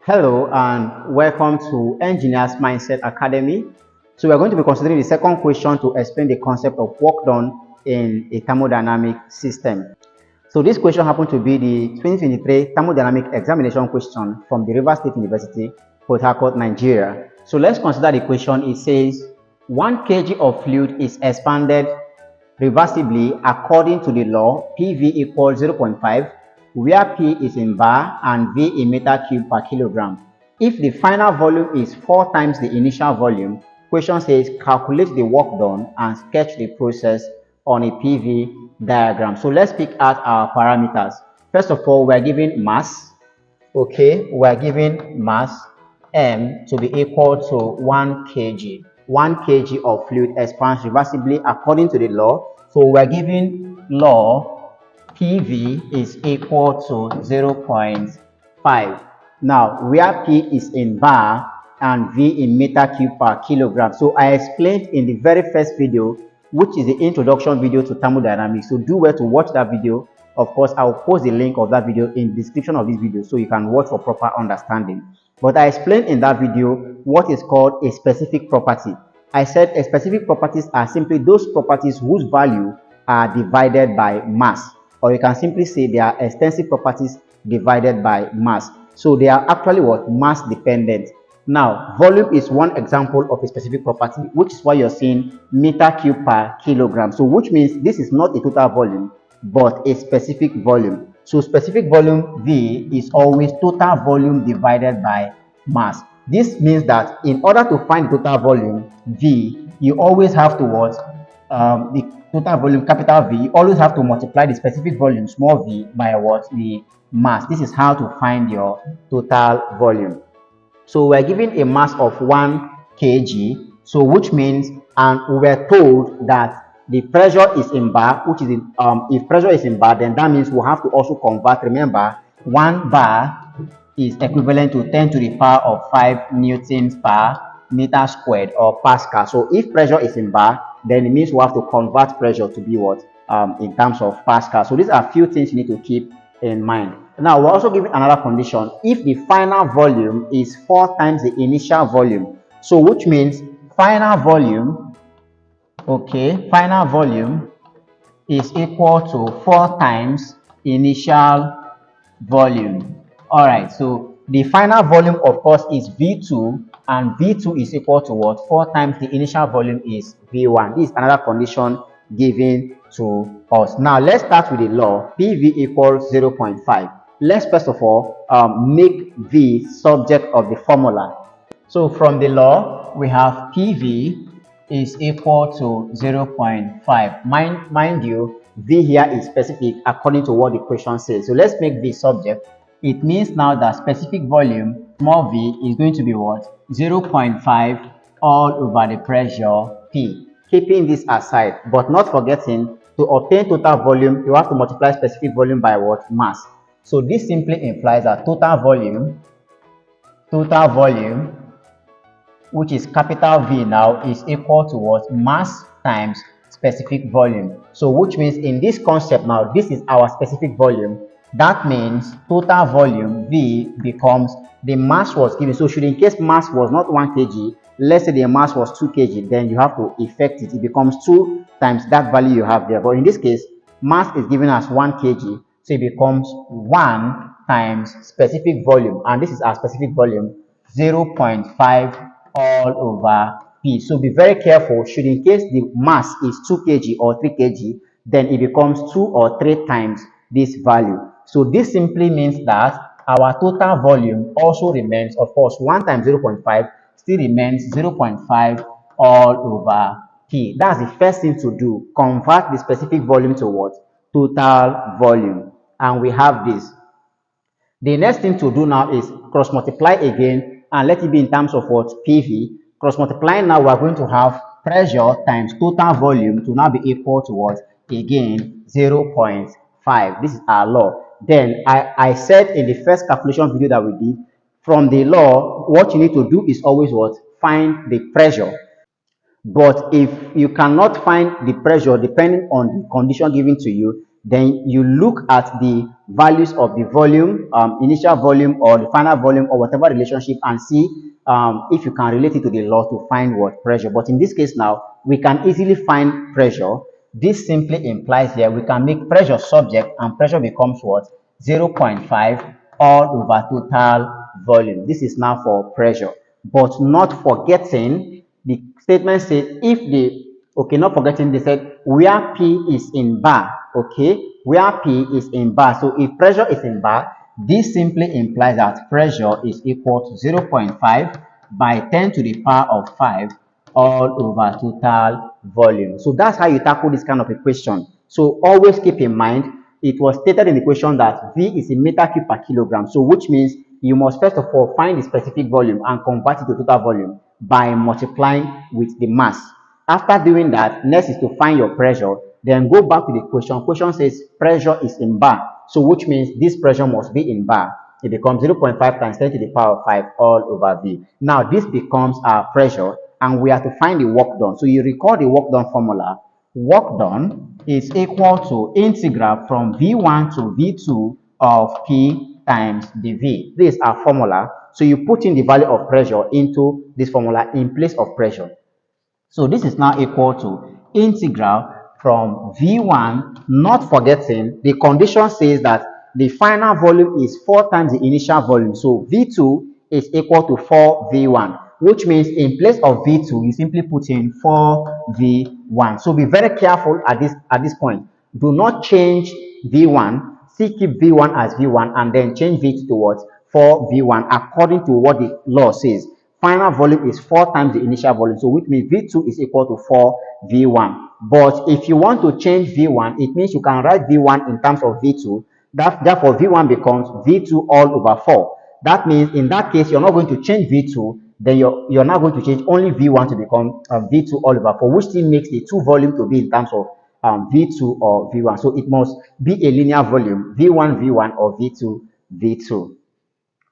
Hello and welcome to Engineers Mindset Academy. So we are going to be considering the second question to explain the concept of work done in a thermodynamic system. So this question happened to be the 2023 thermodynamic examination question from the Rivers State University, Port Harcourt, Nigeria. So let's consider the question. It says 1 kg of fluid is expanded reversibly according to the law PV equals 0.5, where P is in bar and V in meter cube per kilogram. If the final volume is 4 times the initial volume, question says calculate the work done and sketch the process on a PV diagram. So let's pick out our parameters. First of all, we are given mass. Okay, we are given mass M to be equal to 1 kg. 1 kg of fluid expands reversibly according to the law. So we are given law PV is equal to 0.5. Now, where P is in bar and V in meter cube per kilogram. So I explained in the very first video, which is the introduction video to thermodynamics. So do well to watch that video. Of course, I will post the link of that video in the description of this video so you can watch for proper understanding. But I explained in that video what is called a specific property. I said a specific properties are simply those properties whose value are divided by mass, or you can simply say they are extensive properties divided by mass. So they are actually what? Mass dependent. Now, volume is one example of a specific property, which is why you're seeing meter cube per kilogram. So which means this is not a total volume, but a specific volume. So specific volume V is always total volume divided by mass. This means that in order to find the total volume V, you always have to what? The total volume, capital V, you always have to multiply the specific volume, small v, by what? The mass. This is how to find your total volume. So we're given a mass of 1 kg, so which means, and we were told that the pressure is in bar, which is in, if pressure is in bar, then that means we'll have to also convert. Remember, 1 bar is equivalent to 10 to the power of 5 newtons per meter squared or Pascal. So if pressure is in bar, then it means we have to convert pressure to be what? In terms of Pascal. So these are a few things you need to keep in mind. Now we're also given another condition. If the final volume is 4 times the initial volume, so which means final volume, okay, final volume is equal to 4 times initial volume. All right, so the final volume of course is V2, and V2 is equal to what? 4 times the initial volume is V1. This is another condition given to us. Now let's start with the law. PV equals 0.5. Let's first of all make V subject of the formula. So from the law, we have PV is equal to 0.5. Mind you, V here is specific according to what the question says. So let's make V subject. It means now that specific volume, small v, is going to be what? 0.5 all over the pressure P. Keeping this aside, but not forgetting, to obtain total volume, you have to multiply specific volume by what? Mass. So this simply implies that total volume, which is capital V now, is equal to what? Mass times specific volume. So which means in this concept now, this is our specific volume. That means total volume V becomes the mass was given. So should in case mass was not 1 kg, let's say the mass was 2 kg, then you have to effect it. It becomes 2 times that value you have there. But in this case, mass is given as 1 kg. So it becomes 1 times specific volume. And this is our specific volume, 0.5 all over P. So be very careful. Should in case the mass is 2 kg or 3 kg, then it becomes 2 or 3 times this value. So this simply means that our total volume also remains, of course, 1 times 0.5 still remains 0.5 all over P. That's the first thing to do. Convert the specific volume to what? Total volume. And we have this. The next thing to do now is cross multiply again and let it be in terms of what? PV. Cross multiplying now, we are going to have pressure times total volume to now be equal to what? Again, 0.5. This is our law. Then I said in the first calculation video that we did, from the law, what you need to do is always what? Find the pressure. But if you cannot find the pressure depending on the condition given to you, then you look at the values of the volume, initial volume or the final volume or whatever relationship, and see if you can relate it to the law to find what pressure. But in this case now, we can easily find pressure. This simply implies here we can make pressure subject, and pressure becomes what? 0.5 all over total volume. This is now for pressure, but not forgetting the statement said if the, okay, not forgetting, they said where P is in bar, okay, where P is in bar. So if pressure is in bar, this simply implies that pressure is equal to 0.5 by 10 to the power of 5 all over total volume. So that's how you tackle this kind of equation. So always keep in mind, it was stated in the question that V is in meter cube per kilogram. So which means you must first of all find the specific volume and convert it to total volume by multiplying with the mass. After doing that, next is to find your pressure. Then go back to the question. Question says pressure is in bar. So which means this pressure must be in bar. It becomes 0.5 times 10 to the power of 5 all over V. Now this becomes our pressure, and we have to find the work done. So you recall the work done formula. Work done is equal to integral from V1 to V2 of P times dV. This is our formula. So you put in the value of pressure into this formula in place of pressure. So this is now equal to integral from V1, not forgetting the condition says that the final volume is 4 times the initial volume. So V2 is equal to 4V1, which means in place of V2, you simply put in 4V1. So be very careful at this point. Do not change V1, still keep V1 as V1 and then change V2 to what? 4V1 according to what the law says. Final volume is 4 times the initial volume, so which means V2 is equal to 4V1. But if you want to change V1, it means you can write V1 in terms of V2. Therefore, V1 becomes V2 all over 4. That means in that case, you're not going to change V2, then you're not going to change only V1 to become V2 all over 4, which still makes the two volume to be in terms of V2 or V1. So it must be a linear volume, V1, V1 or V2, V2.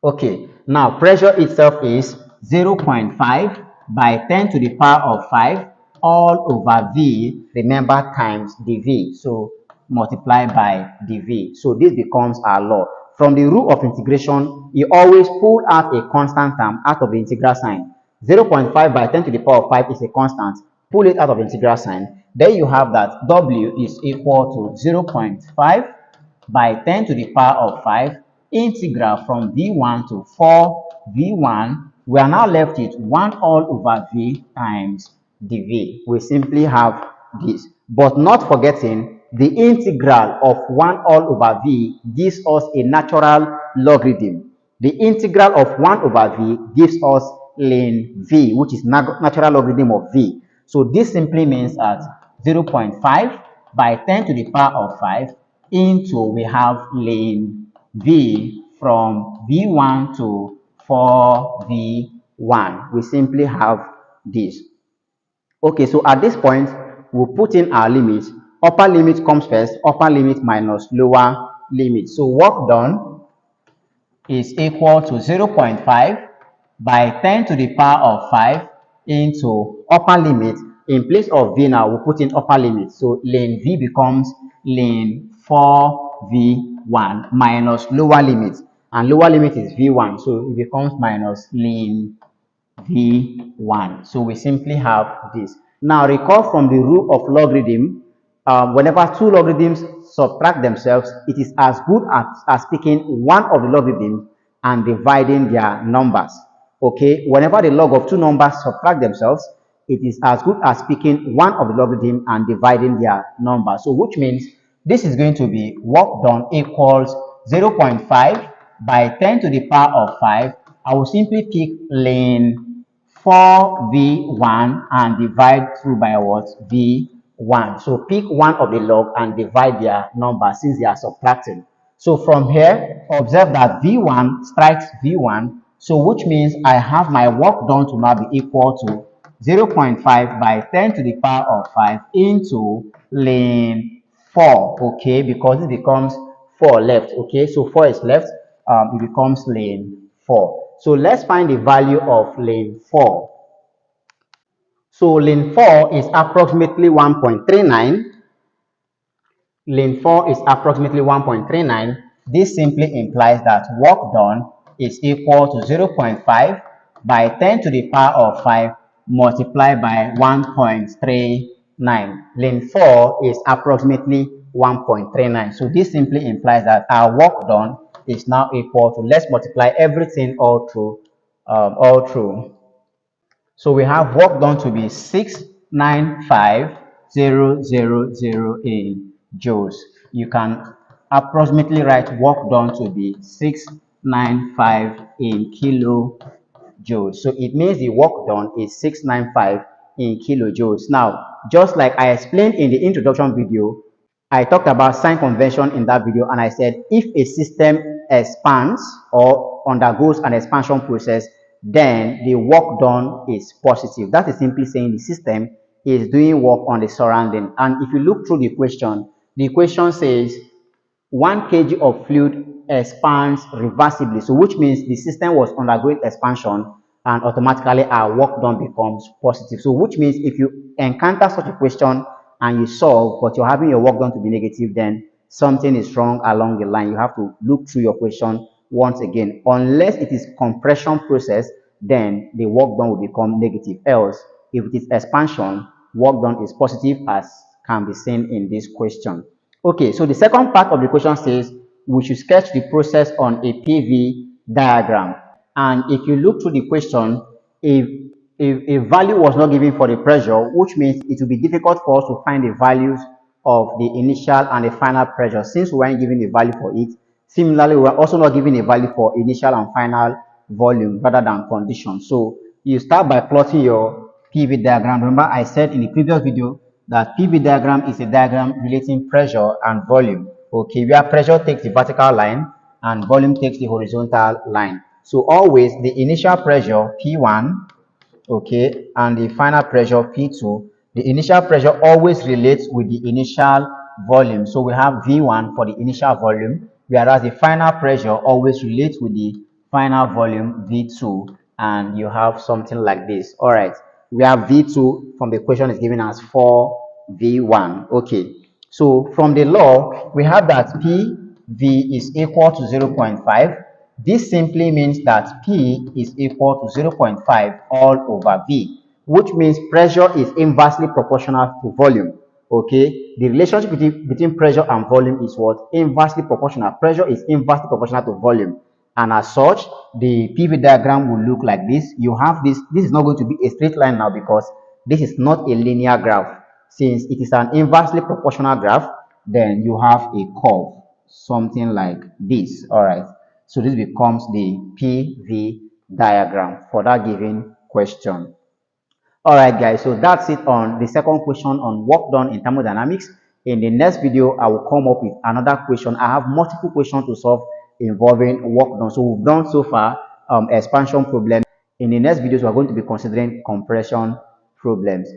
Okay, now pressure itself is 0.5 by 10 to the power of 5 all over V, remember, times dV. So multiply by dV. So this becomes our law. From the rule of integration, you always pull out a constant term out of the integral sign. 0.5 by 10 to the power of 5 is a constant. Pull it out of the integral sign. Then you have that W is equal to 0.5 by 10 to the power of 5 integral from V1 to 4V1. We are now left with 1 all over V times dV. We simply have this, but not forgetting the integral of 1 all over V gives us a natural logarithm. The integral of 1 over V gives us ln V, which is natural logarithm of V. So this simply means that 0.5 by 10 to the power of 5 into, we have ln V from V1 to 4V1. We simply have this. Okay, so at this point, we'll put in our limits. Upper limit comes first, upper limit minus lower limit. So work done is equal to 0.5 by 10 to the power of 5 into upper limit. In place of V now, we'll put in upper limit. So ln V becomes ln 4V1 minus lower limit. And lower limit is V1. So it becomes minus ln V1. So we simply have this. Now recall from the rule of logarithm, whenever two logarithms subtract themselves, it is as good as picking one of the logarithms and dividing their numbers. Okay, whenever the log of two numbers subtract themselves, it is as good as picking one of the logarithm and dividing their numbers. So which means this is going to be work done equals 0.5 by 10 to the power of 5. I will simply pick ln 4V1 and divide through by what? V1. So pick one of the log and divide their number since they are subtracting. So from here, observe that V1 strikes V1. So which means I have my work done to now be equal to 0.5 by 10 to the power of 5 into ln 4. Okay, because it becomes 4 left. Okay, so 4 is left. It becomes ln 4. So let's find the value of ln 4. So lane 4 is approximately 1.39. Lane 4 is approximately 1.39. This simply implies that work done is equal to 0.5 by 10 to the power of 5 multiplied by 1.39. Lane 4 is approximately 1.39. So this simply implies that our work done is now equal to, let's multiply everything all through. So we have work done to be 695,000 in joules. You can approximately write work done to be 695 in kilojoules. So it means the work done is 695 in kilojoules. Now, just like I explained in the introduction video, I talked about sign convention in that video, and I said if a system expands or undergoes an expansion process, then the work done is positive. That is simply saying the system is doing work on the surrounding. And if you look through the question says 1 kg of fluid expands reversibly, so which means the system was undergoing expansion and automatically our work done becomes positive. So which means if you encounter such a question and you solve but you're having your work done to be negative, then something is wrong along the line. You have to look through your question once again. Unless it is compression process, then the work done will become negative. Else, if it is expansion, work done is positive, as can be seen in this question. Okay, so the second part of the question says we should sketch the process on a PV diagram. And if you look through the question, if a value was not given for the pressure, which means it will be difficult for us to find the values of the initial and the final pressure since we weren't given a value for it. Similarly, we are also not given a value for initial and final volume rather than condition. So you start by plotting your PV diagram. Remember, I said in the previous video that PV diagram is a diagram relating pressure and volume. Okay, where pressure takes the vertical line and volume takes the horizontal line. So always the initial pressure P1, okay, and the final pressure P2. The initial pressure always relates with the initial volume. So we have V1 for the initial volume, whereas the final pressure always relates with the final volume V2, and you have something like this. All right, we have V2 from the question is given as 4V1. Okay, so from the law, we have that PV is equal to 0.5. This simply means that P is equal to 0.5 all over V, which means pressure is inversely proportional to volume. Okay, the relationship between pressure and volume is what? Inversely proportional. Pressure is inversely proportional to volume. And as such, the PV diagram will look like this. You have this. This is not going to be a straight line now because this is not a linear graph. Since it is an inversely proportional graph, then you have a curve, something like this. All right. So this becomes the PV diagram for that given question. All right, guys. So that's it on the second question on work done in thermodynamics. In the next video, I will come up with another question. I have multiple questions to solve involving work done. So we've done so far expansion problems. In the next videos, we're going to be considering compression problems.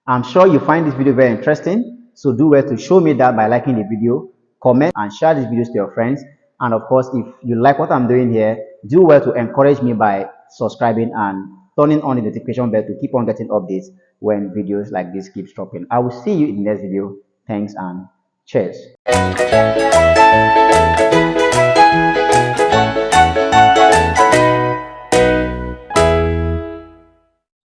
I'm sure you find this video very interesting. So do well to show me that by liking the video, comment and share these videos to your friends. And of course, if you like what I'm doing here, do well to encourage me by subscribing and turning on the notification bell to keep on getting updates when videos like this keep dropping. I will see you in the next video. Thanks and cheers.